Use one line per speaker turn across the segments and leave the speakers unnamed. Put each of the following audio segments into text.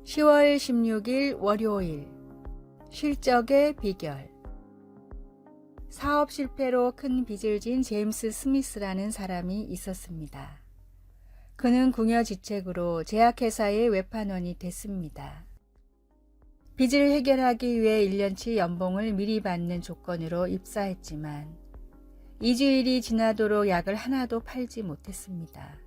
10월 16일 월요일 실적의 비결. 사업 실패로 큰 빚을 진 제임스 스미스라는 사람이 있었습니다. 그는 궁여지책으로 제약회사의 외판원이 됐습니다. 빚을 해결하기 위해 1년치 연봉을 미리 받는 조건으로 입사했지만 2주일이 지나도록 약을 하나도 팔지 못했습니다.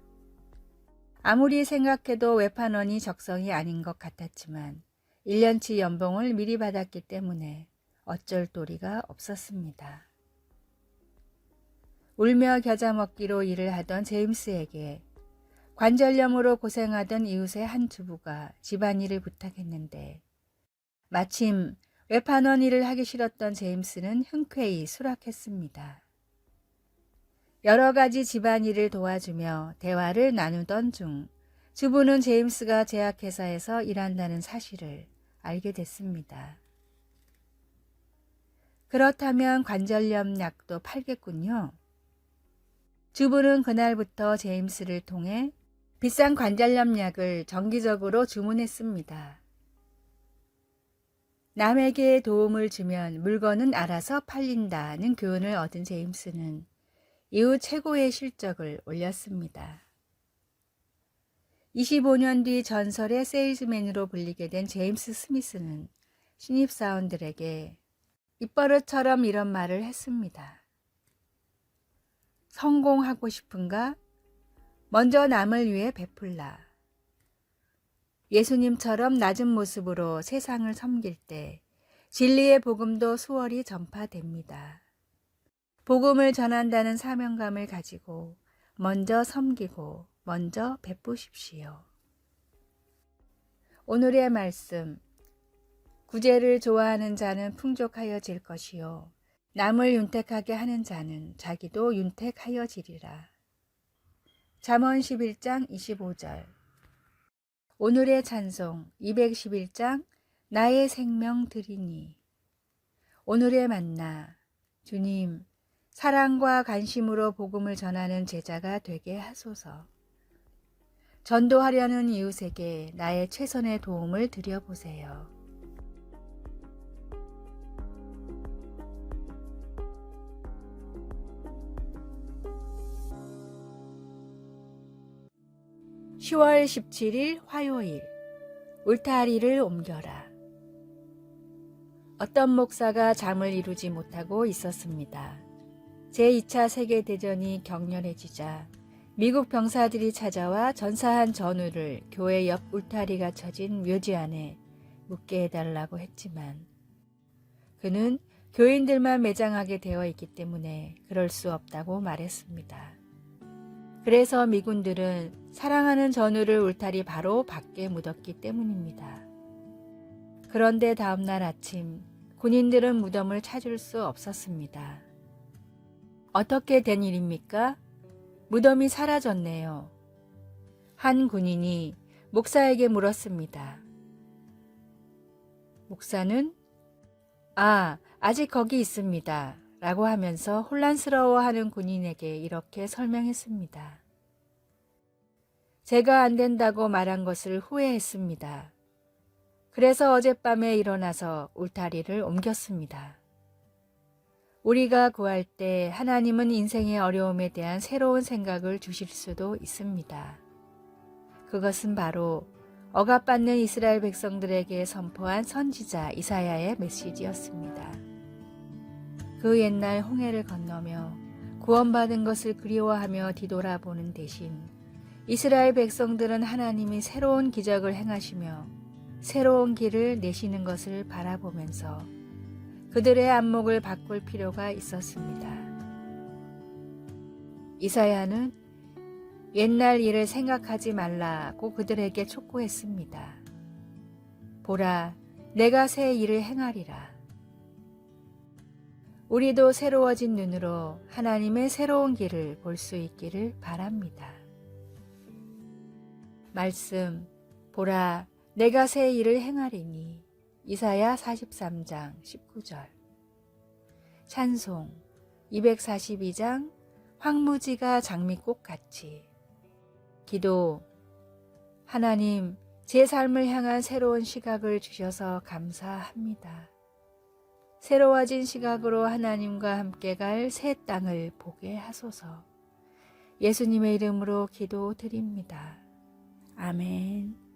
아무리 생각해도 외판원이 적성이 아닌 것 같았지만 1년치 연봉을 미리 받았기 때문에 어쩔 도리가 없었습니다. 울며 겨자 먹기로 일을 하던 제임스에게 관절염으로 고생하던 이웃의 한 주부가 집안일을 부탁했는데 마침 외판원 일을 하기 싫었던 제임스는 흔쾌히 수락했습니다. 여러 가지 집안일을 도와주며 대화를 나누던 중 주부는 제임스가 제약회사에서 일한다는 사실을 알게 됐습니다. 그렇다면 관절염 약도 팔겠군요. 주부는 그날부터 제임스를 통해 비싼 관절염 약을 정기적으로 주문했습니다. 남에게 도움을 주면 물건은 알아서 팔린다는 교훈을 얻은 제임스는 이후 최고의 실적을 올렸습니다. 25년 뒤 전설의 세일즈맨으로 불리게 된 제임스 스미스는 신입사원들에게 입버릇처럼 이런 말을 했습니다. 성공하고 싶은가? 먼저 남을 위해 베풀라. 예수님처럼 낮은 모습으로 세상을 섬길 때 진리의 복음도 수월히 전파됩니다. 복음을 전한다는 사명감을 가지고 먼저 섬기고 먼저 베푸십시오. 오늘의 말씀. 구제를 좋아하는 자는 풍족하여질 것이요 남을 윤택하게 하는 자는 자기도 윤택하여지리라. 잠언 11장 25절. 오늘의 찬송 211장 나의 생명 드리니. 오늘의 만나. 주님, 사랑과 관심으로 복음을 전하는 제자가 되게 하소서. 전도하려는 이웃에게 나의 최선의 도움을 드려보세요. (10월 17일) 화요일. 울타리를 옮겨라. 어떤 목사가 잠을 이루지 못하고 있었습니다. 제2차 세계대전이 격렬해지자 미국 병사들이 찾아와 전사한 전우를 교회 옆 울타리가 쳐진 묘지 안에 묻게 해달라고 했지만 그는 교인들만 매장하게 되어 있기 때문에 그럴 수 없다고 말했습니다. 그래서 미군들은 사랑하는 전우를 울타리 바로 밖에 묻었기 때문입니다. 그런데 다음날 아침 군인들은 무덤을 찾을 수 없었습니다. 어떻게 된 일입니까? 무덤이 사라졌네요. 한 군인이 목사에게 물었습니다. 목사는 아직 거기 있습니다. 라고 하면서 혼란스러워하는 군인에게 이렇게 설명했습니다. 제가 안 된다고 말한 것을 후회했습니다. 그래서 어젯밤에 일어나서 울타리를 옮겼습니다. 우리가 구할 때 하나님은 인생의 어려움에 대한 새로운 생각을 주실 수도 있습니다. 그것은 바로 억압받는 이스라엘 백성들에게 선포한 선지자 이사야의 메시지였습니다. 그 옛날 홍해를 건너며 구원받은 것을 그리워하며 뒤돌아보는 대신 이스라엘 백성들은 하나님이 새로운 기적을 행하시며 새로운 길을 내시는 것을 바라보면서 그들의 안목을 바꿀 필요가 있었습니다. 이사야는 옛날 일을 생각하지 말라고 그들에게 촉구했습니다. 보라, 내가 새 일을 행하리라. 우리도 새로워진 눈으로 하나님의 새로운 길을 볼 수 있기를 바랍니다. 말씀, 보라, 내가 새 일을 행하리니. 이사야 43장 19절. 찬송 242장 황무지가 장미꽃같이. 기도. 하나님, 제 삶을 향한 새로운 시각을 주셔서 감사합니다. 새로워진 시각으로 하나님과 함께 갈 새 땅을 보게 하소서. 예수님의 이름으로 기도드립니다. 아멘.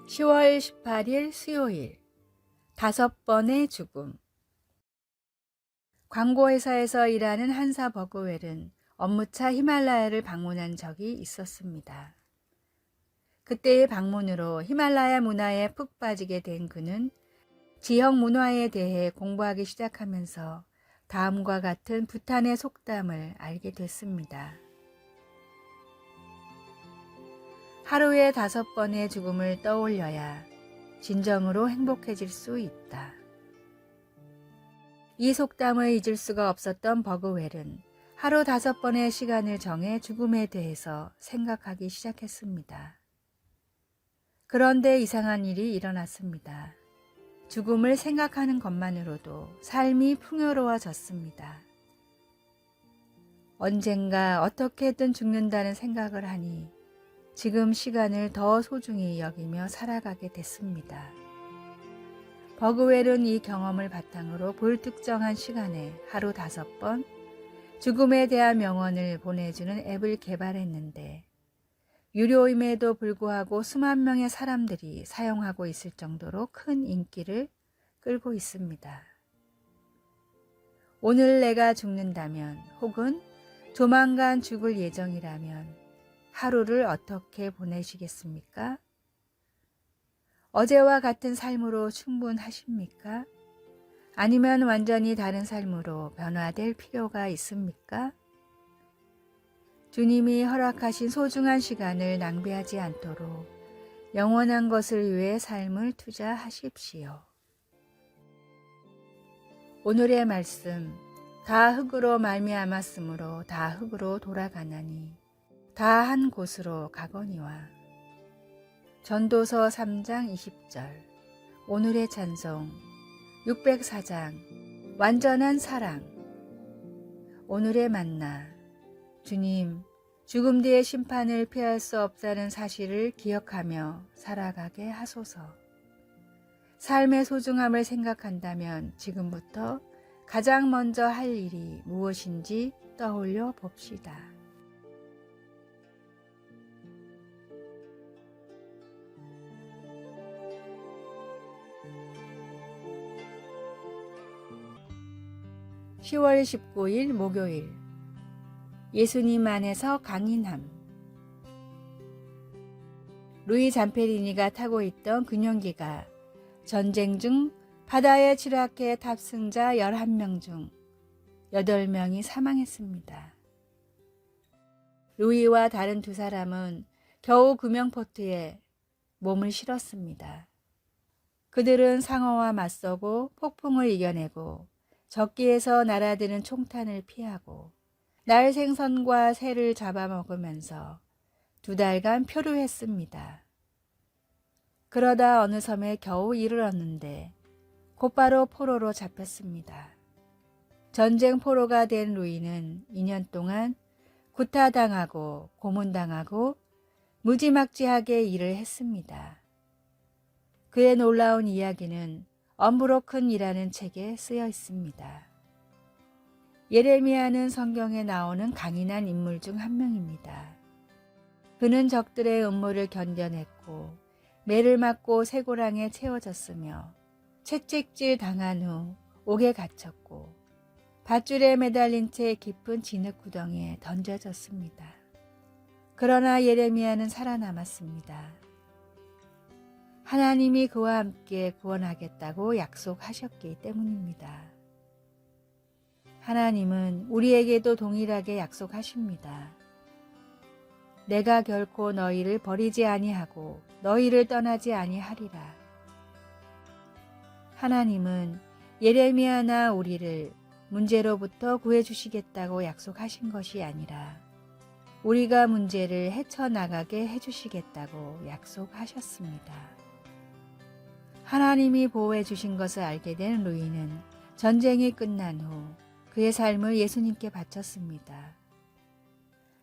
(10월 18일) 수요일. 5번의 죽음. 광고회사에서 일하는 한사 버그웰은 업무차 히말라야를 방문한 적이 있었습니다. 그때의 방문으로 히말라야 문화에 푹 빠지게 된 그는 지역 문화에 대해 공부하기 시작하면서 다음과 같은 부탄의 속담을 알게 됐습니다. 하루에 5번의 죽음을 떠올려야 진정으로 행복해질 수 있다. 이 속담을 잊을 수가 없었던 버그웰은 하루 5번의 시간을 정해 죽음에 대해서 생각하기 시작했습니다. 그런데 이상한 일이 일어났습니다. 죽음을 생각하는 것만으로도 삶이 풍요로워졌습니다. 언젠가 어떻게든 죽는다는 생각을 하니 지금 시간을 더 소중히 여기며 살아가게 됐습니다. 버그웰은 이 경험을 바탕으로 불특정한 시간에 하루 5번 죽음에 대한 명언을 보내주는 앱을 개발했는데 유료임에도 불구하고 수만 명의 사람들이 사용하고 있을 정도로 큰 인기를 끌고 있습니다. 오늘 내가 죽는다면 혹은 조만간 죽을 예정이라면 하루를 어떻게 보내시겠습니까? 어제와 같은 삶으로 충분하십니까? 아니면 완전히 다른 삶으로 변화될 필요가 있습니까? 주님이 허락하신 소중한 시간을 낭비하지 않도록 영원한 것을 위해 삶을 투자하십시오. 오늘의 말씀. 다 흙으로 말미암았으므로 다 흙으로 돌아가나니 다 한 곳으로 가거니와. 전도서 3장 20절. 오늘의 찬송 604장 완전한 사랑. 오늘의 만나. 주님, 죽음 뒤의 심판을 피할 수 없다는 사실을 기억하며 살아가게 하소서. 삶의 소중함을 생각한다면 지금부터 가장 먼저 할 일이 무엇인지 떠올려 봅시다. (10월 19일) 목요일. 예수님 안에서 강인함. 루이 잠페리니가 타고 있던 군용기가 전쟁 중 바다에 추락해 탑승자 11명 중 8명이 사망했습니다. 루이와 다른 2사람은 겨우 구명포트에 몸을 실었습니다. 그들은 상어와 맞서고 폭풍을 이겨내고 적기에서 날아드는 총탄을 피하고 날 생선과 새를 잡아먹으면서 2달간 표류했습니다. 그러다 어느 섬에 겨우 이르렀는데 곧바로 포로로 잡혔습니다. 전쟁 포로가 된 루이는 2년 동안 구타당하고 고문당하고 무지막지하게 일을 했습니다. 그의 놀라운 이야기는 언브로큰이라는 책에 쓰여 있습니다. 예레미야는 성경에 나오는 강인한 인물 중 한 명입니다. 그는 적들의 음모를 견뎌냈고 매를 맞고 쇠고랑에 채워졌으며 채찍질 당한 후 옥에 갇혔고 밧줄에 매달린 채 깊은 진흙 구덩이에 던져졌습니다. 그러나 예레미야는 살아남았습니다. 하나님이 그와 함께 구원하겠다고 약속하셨기 때문입니다. 하나님은 우리에게도 동일하게 약속하십니다. 내가 결코 너희를 버리지 아니하고 너희를 떠나지 아니하리라. 하나님은 예레미야나 우리를 문제로부터 구해주시겠다고 약속하신 것이 아니라 우리가 문제를 헤쳐나가게 해주시겠다고 약속하셨습니다. 하나님이 보호해 주신 것을 알게 된 루이는 전쟁이 끝난 후 그의 삶을 예수님께 바쳤습니다.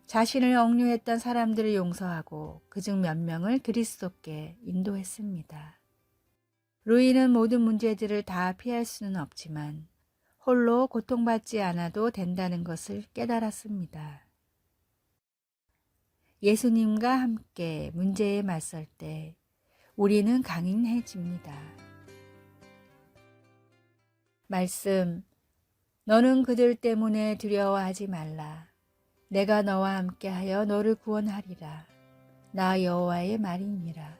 자신을 억류했던 사람들을 용서하고 그중 몇 명을 그리스도께 인도했습니다. 루이는 모든 문제들을 다 피할 수는 없지만 홀로 고통받지 않아도 된다는 것을 깨달았습니다. 예수님과 함께 문제에 맞설 때 우리는 강인해집니다. 말씀, 너는 그들 때문에 두려워하지 말라. 내가 너와 함께하여 너를 구원하리라. 나 여호와의 말이니라.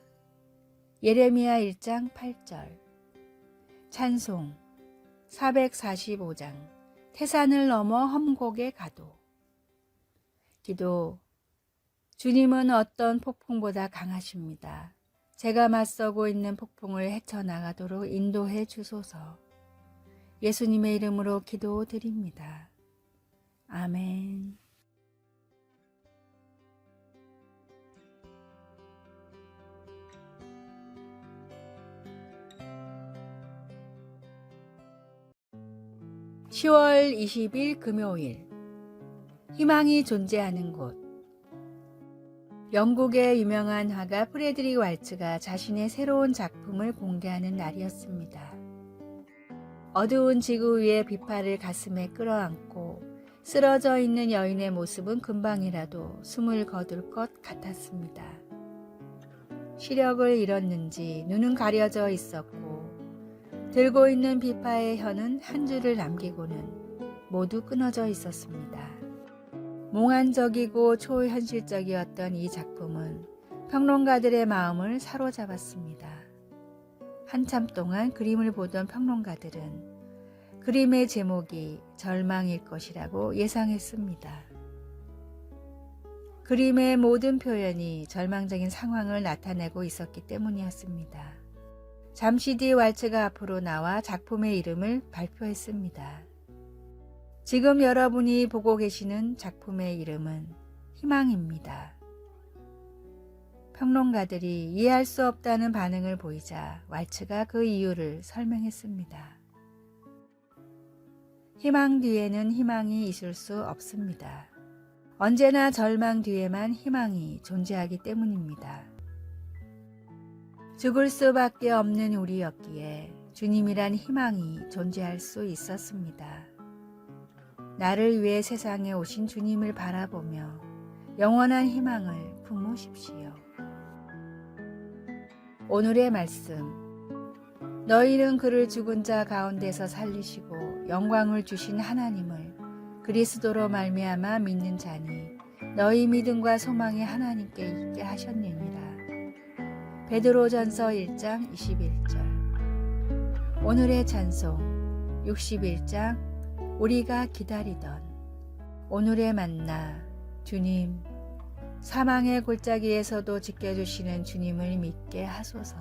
예레미야 1장 8절. 찬송 445장 태산을 넘어 험곡에 가도. 기도. 주님은 어떤 폭풍보다 강하십니다. 제가 맞서고 있는 폭풍을 헤쳐나가도록 인도해 주소서. 예수님의 이름으로 기도드립니다. 아멘. (10월 20일) 금요일. 희망이 존재하는 곳. 영국의 유명한 화가 프레드릭 왈츠가 자신의 새로운 작품을 공개하는 날이었습니다. 어두운 지구 위에 비파를 가슴에 끌어안고 쓰러져 있는 여인의 모습은 금방이라도 숨을 거둘 것 같았습니다. 시력을 잃었는지 눈은 가려져 있었고 들고 있는 비파의 혀는 한 줄을 남기고는 모두 끊어져 있었습니다. 몽환적이고 초현실적이었던 이 작품은 평론가들의 마음을 사로잡았습니다. 한참 동안 그림을 보던 평론가들은 그림의 제목이 절망일 것이라고 예상했습니다. 그림의 모든 표현이 절망적인 상황을 나타내고 있었기 때문이었습니다. 잠시 뒤 왈츠가 앞으로 나와 작품의 이름을 발표했습니다. 지금 여러분이 보고 계시는 작품의 이름은 희망입니다. 평론가들이 이해할 수 없다는 반응을 보이자 왈츠가 그 이유를 설명했습니다. 희망 뒤에는 희망이 있을 수 없습니다. 언제나 절망 뒤에만 희망이 존재하기 때문입니다. 죽을 수밖에 없는 우리였기에 주님이란 희망이 존재할 수 있었습니다. 나를 위해 세상에 오신 주님을 바라보며 영원한 희망을 품으십시오. 오늘의 말씀. 너희는 그를 죽은 자 가운데서 살리시고 영광을 주신 하나님을 그리스도로 말미암아 믿는 자니 너희 믿음과 소망이 하나님께 있게 하셨느니라. 베드로전서 1장 21절. 오늘의 찬송 61장 우리가 기다리던. 오늘의 만나. 주님, 사망의 골짜기에서도 지켜주시는 주님을 믿게 하소서.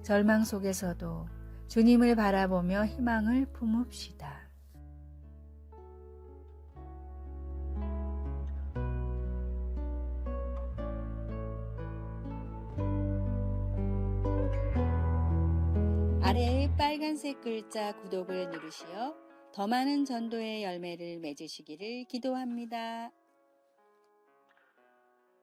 절망 속에서도 주님을 바라보며 희망을 품읍시다. 아래의 빨간색 글자 구독을 누르시어 더 많은 전도의 열매를 맺으시기를 기도합니다.